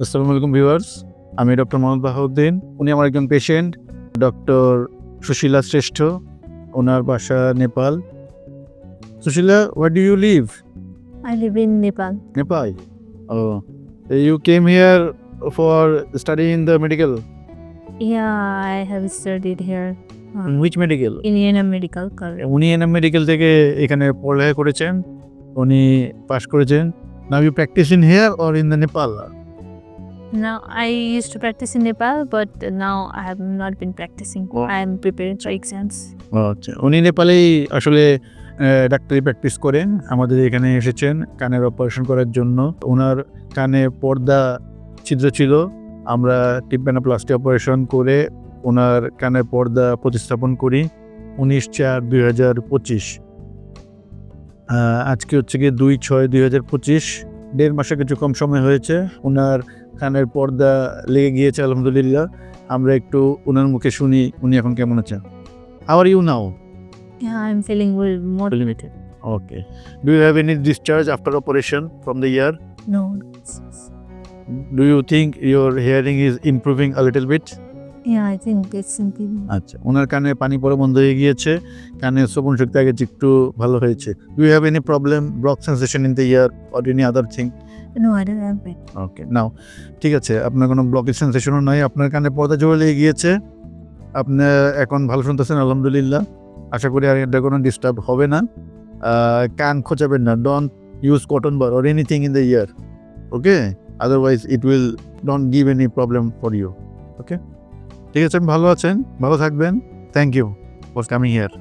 আসসালামু আলাইকুম ভিউয়ার্স, আমি ডক্টর মোহাম্মদ বাহাউদ্দিন। উনি আমার একজন পেশেন্ট, ডক্টর সুশীলা শ্রেষ্ঠ। ওনার বাসা Nepal. Sushila, where do you live? I live in Nepal. Nepal. Oh, you came here for studying the medical. Yeah, I have studied here Which medical? in Indiana Medical College. উনি NM medical থেকে এখানে পড়ালেখা করেছেন, উনি পাশ করেছেন। Now you practice in here or in the Nepal? Now, I used to practice in Nepal, but now I have not been practicing. Oh. I am preparing for exams. আচ্ছা, উনি নেপালেই আসলে ডাক্তারি প্র্যাকটিস করেন। আমাদের এখানে এসেছেন কানের অপারেশন করার জন্য। ওনার কানে পর্দা ছিদ্র ছিল, আমরা টিম্প্যানোপ্লাস্টি অপারেশন করে ওনার কানের পর্দা প্রতিস্থাপন করি 19/4/2025। আজকে হচ্ছে গিয়ে 2/6/2025, 1.5 মাসে কিছু কম সময় হয়েছে। ওনার কানের পর্দা লেগে গিয়েছে আলহামদুলিল্লাহ। আমরা একটু ওনার মুখে শুনি উনি এখন কেমন আছেন। How are you now? Yeah, I'm feeling more limited. Okay. Do you have any discharge after operation from the ear? No. Do you think your hearing is improving a little bit? Yeah, I think it's improving. আচ্ছা, ওনার কানে পানি পড়া বন্ধ হয়ে গিয়েছে, কানে শ্রবণ শক্তি আগে একটু ভালো হয়েছে। Do you have any problem, block sensation in the ear or any other thing? No, I don't have it. ওকে, নাও ঠিক আছে, আপনার কোনো ব্লকেজ সেন্সেশনও নাই, আপনার কানে পর্দা জোরে লেগে গিয়েছে, আপনি এখন ভালো শুনতেছেন আলহামদুলিল্লাহ। আশা করি আর এটা কোনো ডিস্টার্ব হবে না। কান খোঁচাবেন না, don't use cotton bud or anything in the ear, okay? Otherwise it will don't give any problem for you, okay? ঠিক আছে, ভালো আছেন, ভালো থাকবেন। Thank you for coming here.